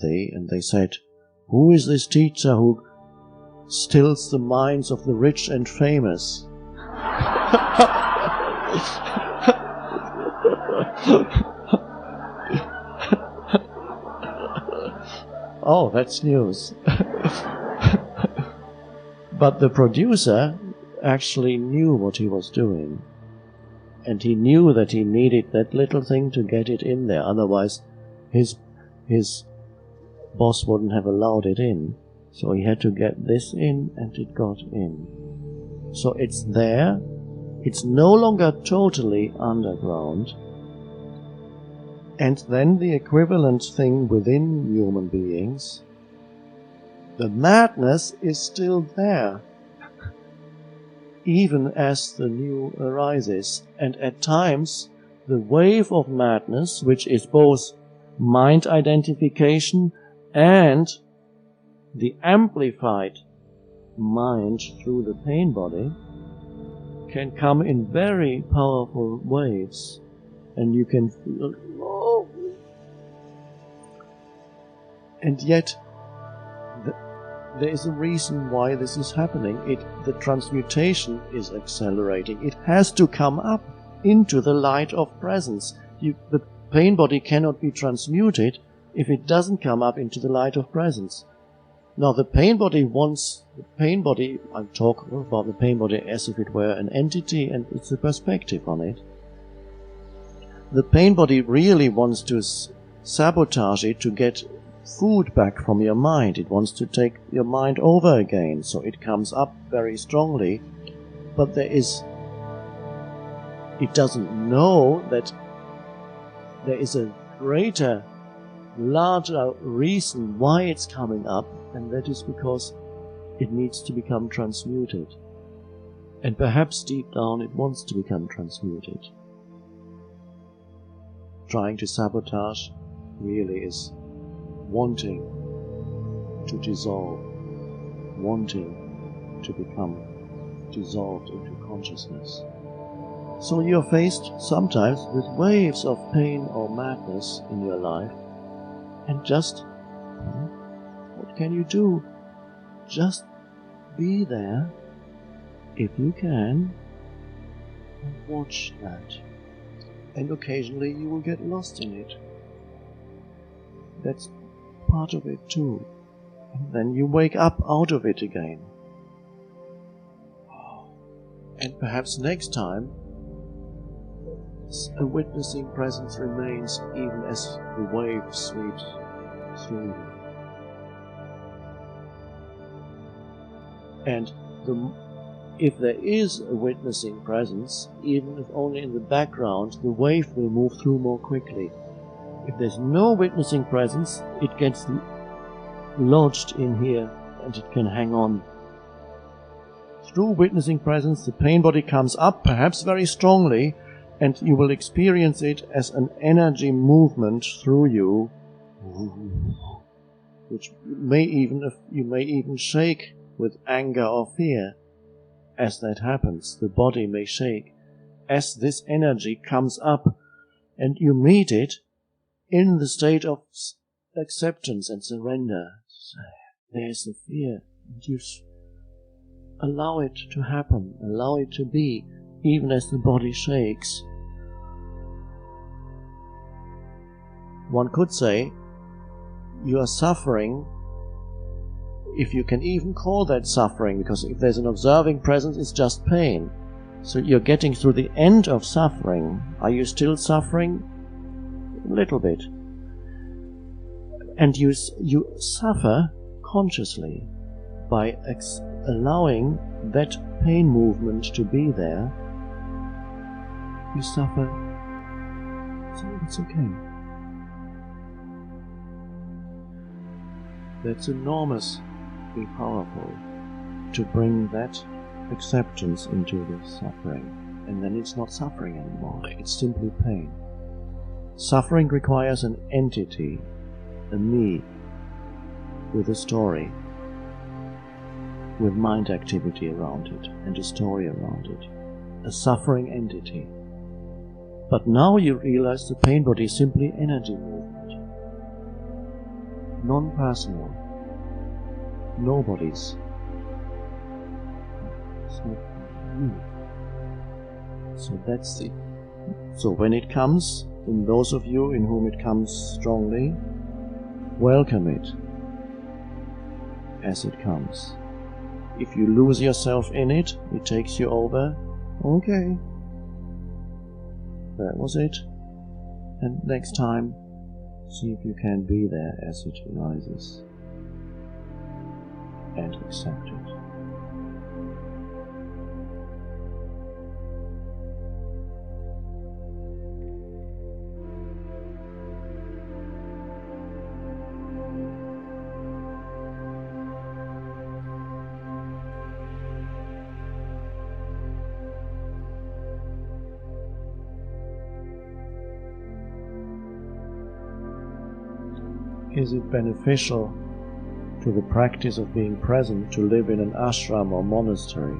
And they said, "Who is this teacher who stills the minds of the rich and famous?" Oh, that's news. But the producer actually knew what he was doing. And he knew that he needed that little thing to get it in there. Otherwise, his boss wouldn't have allowed it in. So he had to get this in, and it got in. So it's there. It's no longer totally underground. And then the equivalent thing within human beings, the madness is still there, even as the new arises. And at times, the wave of madness, which is both mind identification and the amplified mind through the pain body, can come in very powerful waves. And you can feel, oh. And yet, there is a reason why this is happening. The transmutation is accelerating. It has to come up into the light of presence. The pain body cannot be transmuted if it doesn't come up into the light of presence. Now I'm talking about the pain body as if it were an entity, and it's a perspective on it. The pain body really wants to sabotage it to get food back from your mind. It wants to take your mind over again, so it comes up very strongly. But it doesn't know that there is a greater, larger reason why it's coming up, and that is because it needs to become transmuted. And perhaps deep down it wants to become transmuted. Trying to sabotage really is wanting to dissolve, wanting to become dissolved into consciousness. So you're faced sometimes with waves of pain or madness in your life, and just, what can you do? Just be there, if you can, and watch that. And occasionally you will get lost in it. That's part of it too. And then you wake up out of it again. And perhaps next time a witnessing presence remains even as the wave sweeps through you. And if there is a witnessing presence, even if only in the background, the wave will move through more quickly. If there's no witnessing presence, it gets lodged in here and it can hang on. Through witnessing presence, the pain body comes up, perhaps very strongly, and you will experience it as an energy movement through you, which you may even shake with anger or fear. As that happens, the body may shake as this energy comes up, and you meet it in the state of acceptance and surrender. There's the fear, and you allow it to happen, allow it to be, even as the body shakes. One could say you are suffering, if you can even call that suffering, because if there's an observing presence, it's just pain. So you're getting through the end of suffering. Are you still suffering? A little bit. And you suffer consciously by allowing that pain movement to be there. You suffer, so it's okay. That's enormously powerful to bring that acceptance into the suffering, and then it's not suffering anymore, it's simply pain. Suffering requires an entity, a me, with a story, with mind activity around it and a story around it, a suffering entity. But now you realize the pain body is simply energy movement. non-personal, nobody's. It's not you. So that's it. So when it comes, in those of you in whom it comes strongly, welcome it as it comes. If you lose yourself in it, it takes you over, okay, that was it. And next time, see if you can be there as it arises and accept it. Is it beneficial to the practice of being present to live in an ashram or monastery?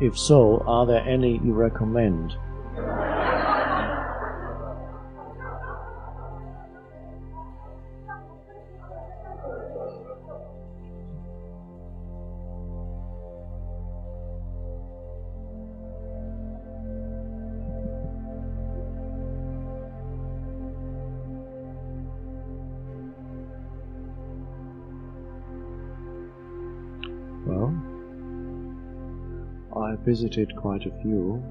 If so, are there any you recommend? Well, I visited quite a few.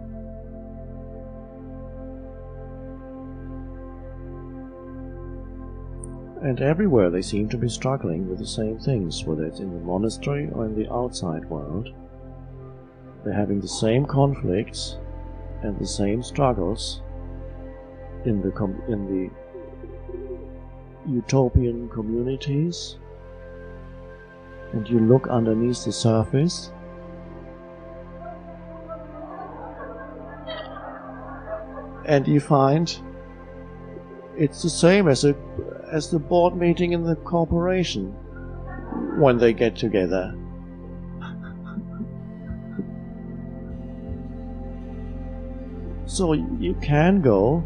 And everywhere they seem to be struggling with the same things, whether it's in the monastery or in the outside world. They're having the same conflicts and the same struggles in the utopian communities. And you look underneath the surface, and you find it's the same as the board meeting in the corporation when they get together. So you can go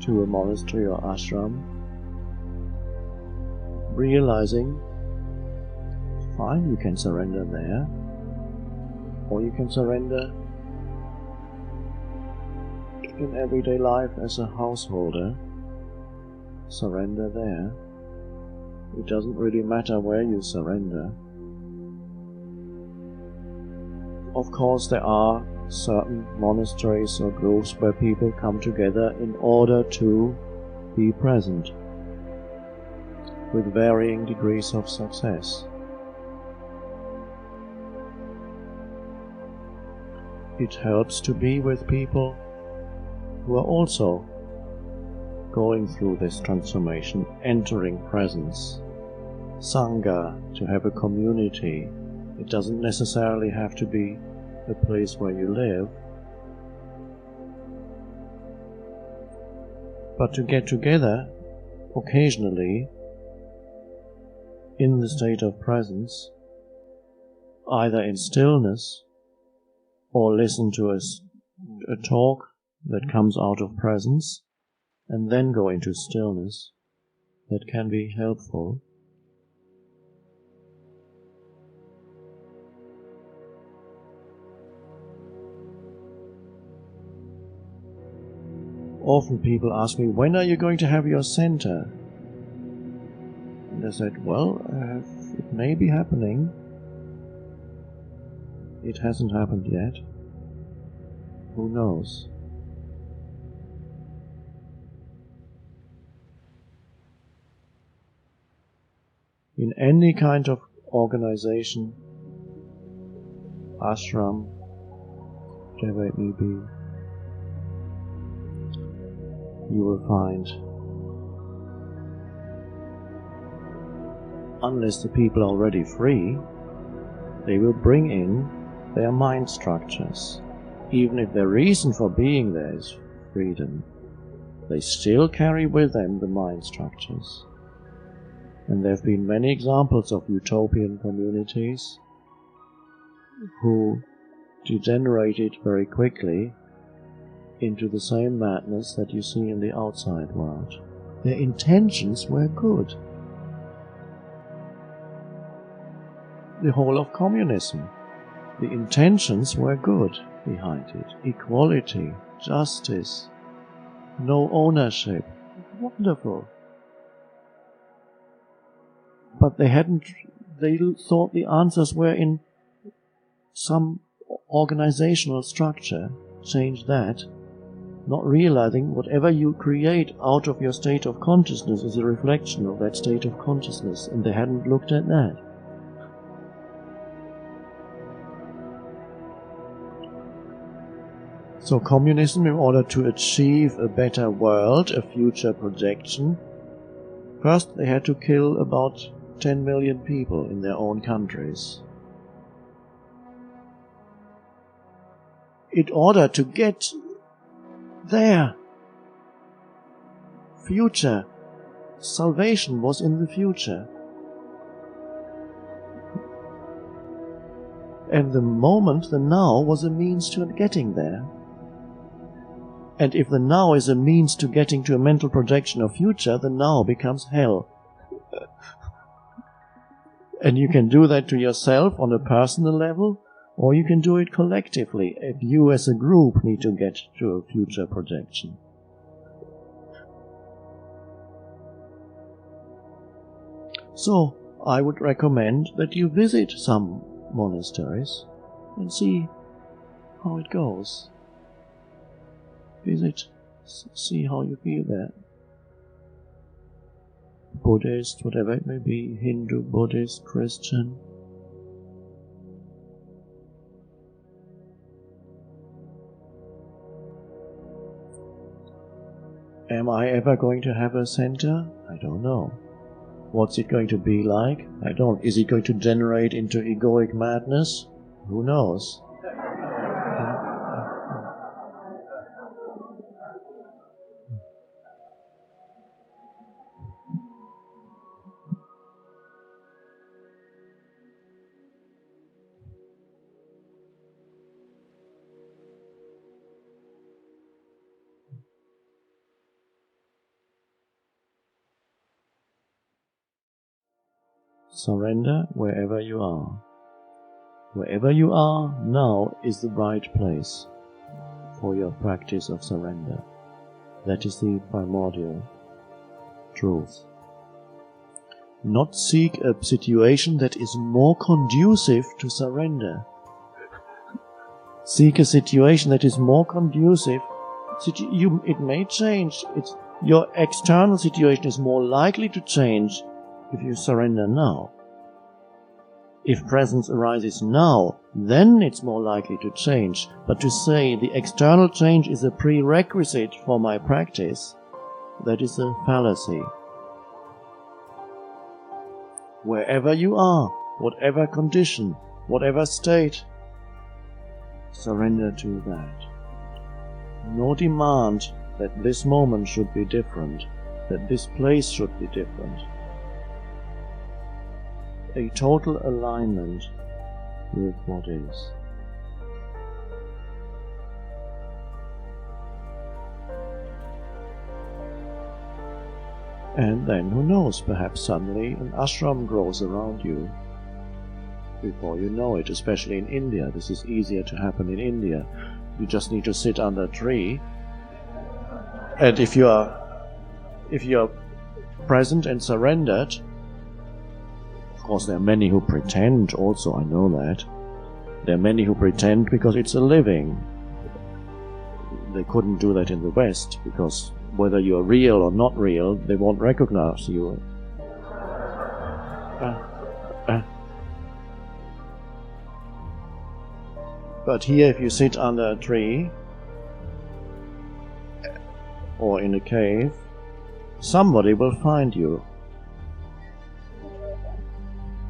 to a monastery or ashram realizing, fine, you can surrender there, or you can surrender in everyday life as a householder. Surrender there. It doesn't really matter where you surrender. Of course, there are certain monasteries or groups where people come together in order to be present, with varying degrees of success. It helps to be with people who are also going through this transformation, entering presence. Sangha, to have a community. It doesn't necessarily have to be a place where you live, but to get together occasionally in the state of presence, either in stillness or listen to a talk that comes out of presence and then go into stillness, that can be helpful. Often people ask me, when are you going to have your center? And I said, well, it may be happening. It hasn't happened yet. Who knows? In any kind of organization, ashram, whatever it may be, you will find, unless the people are already free, they will bring in their mind structures. Even if their reason for being there is freedom, they still carry with them the mind structures. And there have been many examples of utopian communities who degenerated very quickly into the same madness that you see in the outside world. Their intentions were good. the whole of communism. The intentions were good behind it. Equality, justice, no ownership. Wonderful. But they thought the answers were in some organizational structure. Change that. Not realizing whatever you create out of your state of consciousness is a reflection of that state of consciousness, and they hadn't looked at that. So communism, in order to achieve a better world, a future projection, first they had to kill about 10 million people in their own countries. In order to get their future, salvation was in the future. And the moment, the now, was a means to getting there. And if the now is a means to getting to a mental projection of future, the now becomes hell. And you can do that to yourself on a personal level, or you can do it collectively, if you as a group need to get to a future projection. So, I would recommend that you visit some monasteries and see how it goes. Visit, see how you feel there. Buddhist, whatever it may be, Hindu, Buddhist, Christian. Am I ever going to have a center? I don't know. What's it going to be like? I don't. Is it going to generate into egoic madness? Who knows? Surrender wherever you are. Wherever you are now is the right place for your practice of surrender. That is the primordial truth. Not seek a situation that is more conducive to surrender. Seek a situation that is more conducive. It may change. Your external situation is more likely to change if you surrender now. If presence arises now, then it's more likely to change. But to say the external change is a prerequisite for my practice, that is a fallacy. Wherever you are, whatever condition, whatever state, surrender to that. No demand that this moment should be different, that this place should be different. A total alignment with what is. And then, who knows, perhaps suddenly an ashram grows around you before you know it, especially in India. This is easier to happen in India. You just need to sit under a tree, and if you are present and surrendered, of course there are many who pretend also, I know that. There are many who pretend because it's a living. They couldn't do that in the West, because whether you're real or not real, they won't recognize you. But here, if you sit under a tree or in a cave, somebody will find you.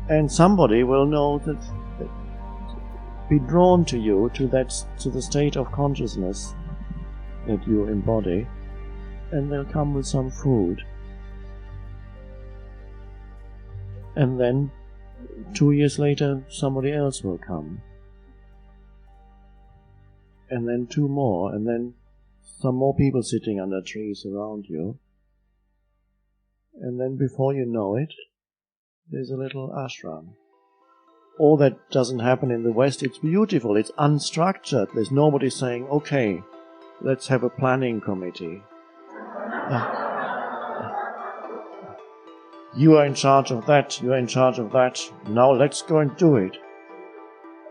And somebody will know that, be drawn to you, to the state of consciousness that you embody, and they'll come with some food. And then 2 years later, somebody else will come. And then 2 more, and then some more people sitting under trees around you. And then before you know it, there's a little ashram. all that doesn't happen in the West, it's beautiful, it's unstructured. There's nobody saying, okay, let's have a planning committee. You are in charge of that, you are in charge of that, now let's go and do it.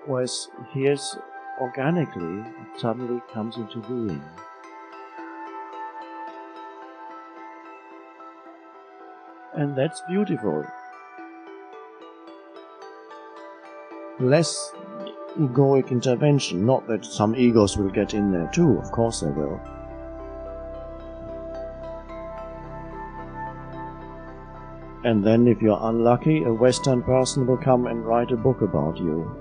Whereas here's organically, it suddenly comes into being. And that's beautiful. Less egoic intervention, not that some egos will get in there too, of course they will. And then if you're unlucky, a Western person will come and write a book about you.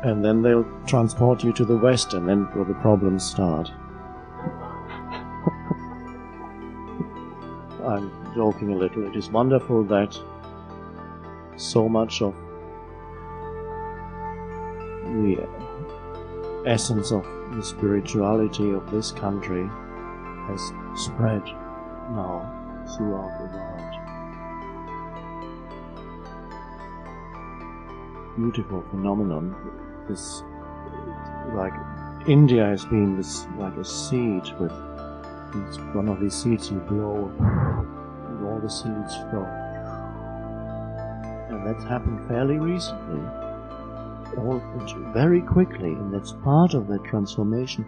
And then they'll transport you to the West, and then will the problems start. I'm joking a little. It is wonderful that so much of the essence of the spirituality of this country has spread now throughout the world. Beautiful phenomenon. This, like, India has been this, like a seed with, it's one of these seeds you blow, and all the seeds flow. And that's happened fairly recently, all very quickly, and that's part of that transformation.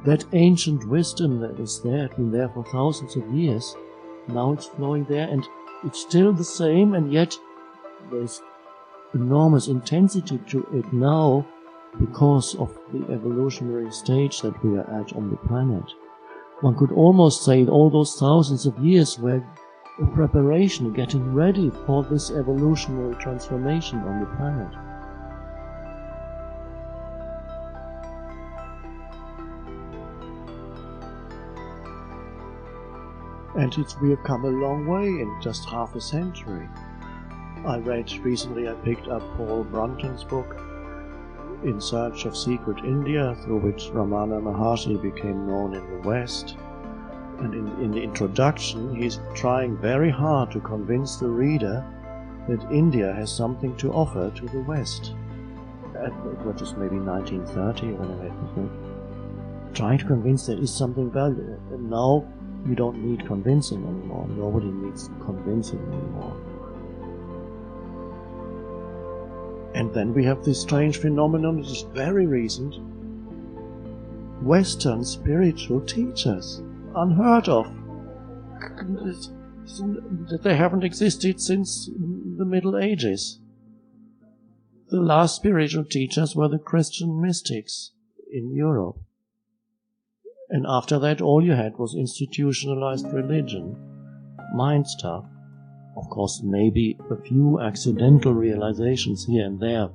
That ancient wisdom that was there, had been there for thousands of years, now it's flowing there, and it's still the same, and yet there's enormous intensity to it now because of the evolutionary stage that we are at on the planet. One could almost say all those thousands of years were a preparation, getting ready for this evolutionary transformation on the planet. And we have come a long way in just half a century. I read recently, I picked up Paul Brunton's book, In Search of Secret India, through which Ramana Maharshi became known in the West. And in the introduction, he's trying very hard to convince the reader that India has something to offer to the West. What is maybe 1930 or whatever it was. Trying to convince there is something valuable. And now you don't need convincing anymore. Nobody needs convincing anymore. And then we have this strange phenomenon, which is very recent. Western spiritual teachers, unheard of. They haven't existed since the Middle Ages. The last spiritual teachers were the Christian mystics in Europe. And after that, all you had was institutionalized religion, mind stuff. Of course, maybe a few accidental realizations here and there,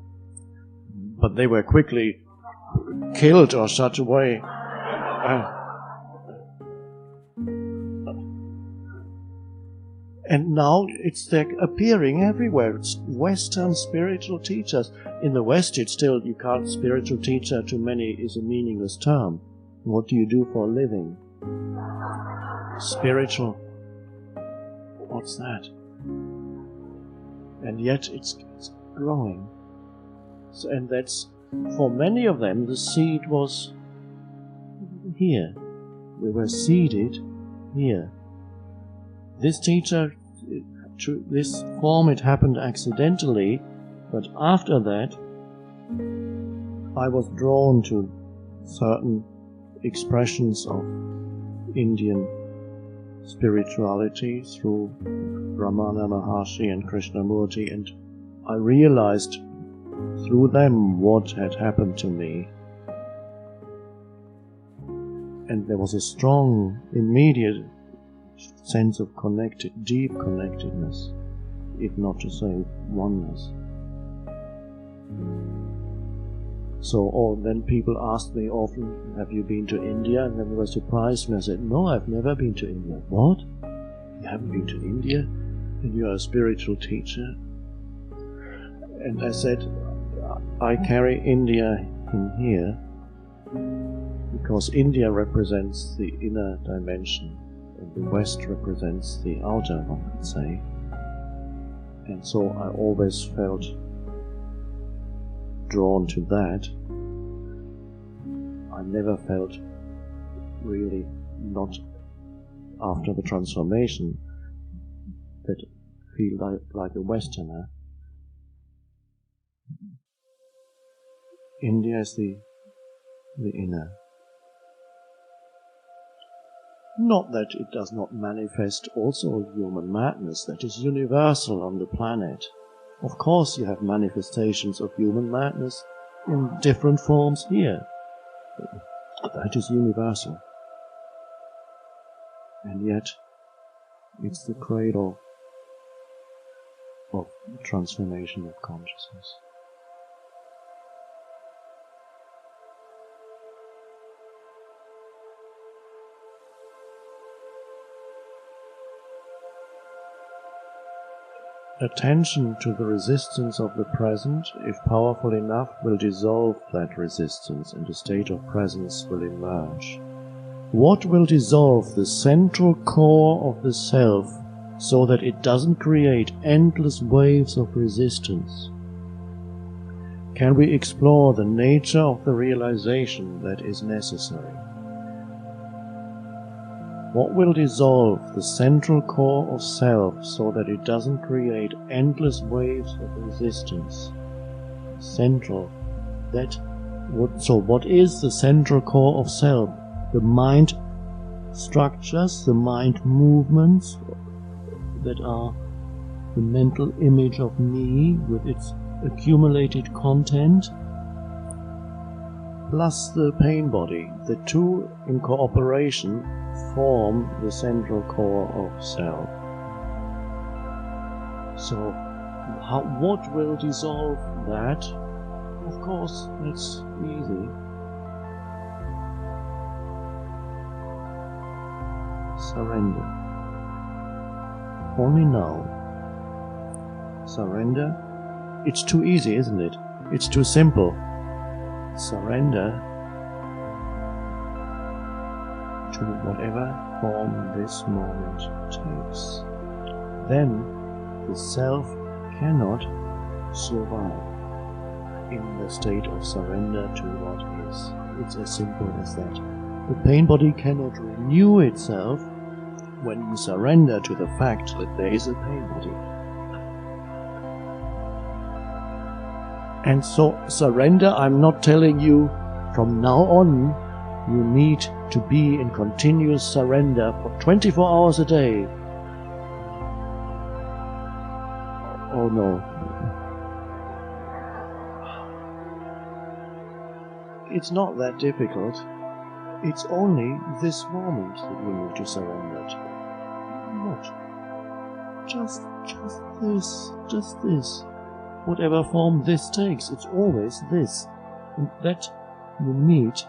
but they were quickly killed or shut away. And now it's appearing everywhere. It's Western spiritual teachers. In the West, it's still, you can't, spiritual teacher to many is a meaningless term. What do you do for a living? Spiritual. What's that? And yet it's growing. So, and that's, for many of them, the seed was here. We were seeded here. This teacher, to this form, it happened accidentally, but after that, I was drawn to certain expressions of Indian spirituality through Ramana Maharshi and Krishnamurti, and I realized through them what had happened to me. And there was a strong, immediate sense of deep connectedness, if not to say oneness. So then people asked me often, have you been to India? And then they were surprised when I said, no, I've never been to India. What? You haven't been to India? And you are a spiritual teacher? And I said, I carry India in here because India represents the inner dimension and the West represents the outer, one could say. And so I always felt drawn to that. I never felt really, not after the transformation, that feel like a Westerner. India is the inner. Not that it does not manifest also human madness that is universal on the planet. Of course you have manifestations of human madness in different forms here. That is universal. And yet it's the cradle of transformation of consciousness. Attention to the resistance of the present, if powerful enough, will dissolve that resistance and a state of presence will emerge. What will dissolve the central core of the self so that it doesn't create endless waves of resistance? Can we explore the nature of the realization that is necessary? What will dissolve the central core of self so that it doesn't create endless waves of resistance? Central. So what is the central core of self? The mind structures, the mind movements that are the mental image of me with its accumulated content, plus the pain body. The two in cooperation form the central core of self. So, what will dissolve that? Of course, that's easy. Surrender. Only now. Surrender. It's too easy, isn't it? It's too simple. Surrender to whatever form this moment takes. Then the self cannot survive in the state of surrender to what is. It's as simple as that. The pain body cannot renew itself when you surrender to the fact that there is a pain body. And so surrender, I'm not telling you from now on you need to be in continuous surrender for 24 hours a day. Oh no. It's not that difficult. It's only this moment that you need to surrender to. Not just this. Whatever form this takes, it's always this. And that you meet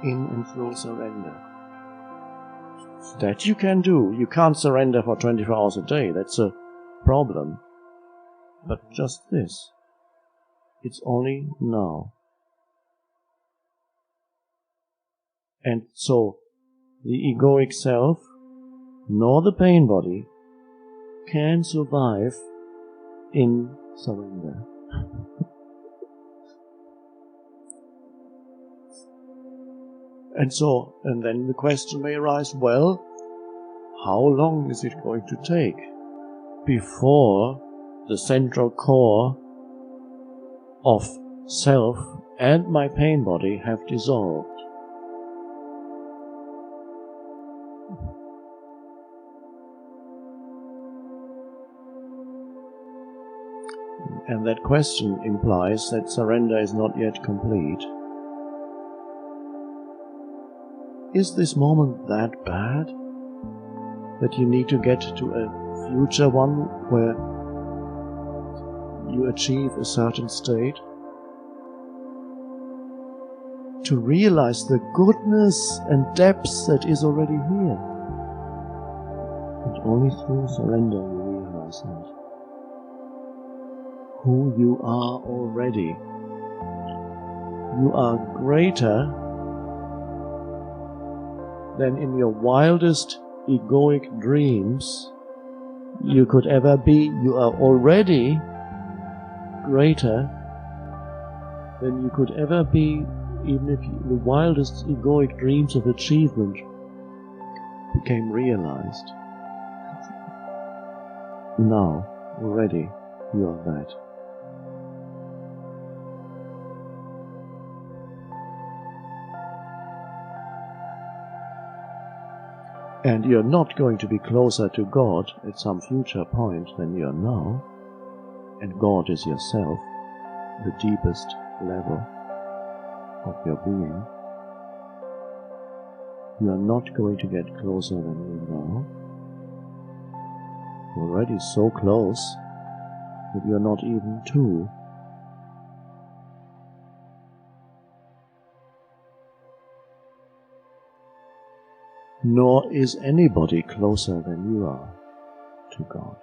in and through surrender. That you can do. You can't surrender for 24 hours a day. That's a problem. But just this. It's only now. And so, the egoic self, nor the pain body, can survive in surrender. And then the question may arise, well, how long is it going to take before the central core of self and my pain body have dissolved? And that question implies that surrender is not yet complete. Is this moment that bad that you need to get to a future one where you achieve a certain state? To realize the goodness and depth that is already here. And only through surrender you realize that. Who you are already. you are greater than in your wildest egoic dreams you could ever be. You are already greater than you could ever be, even if the wildest egoic dreams of achievement became realized. Now, already, you are that. And you're not going to be closer to God at some future point than you are now, and God is yourself, the deepest level of your being. You are not going to get closer than you are now. You're already so close that you're not even two. Nor is anybody closer than you are to God.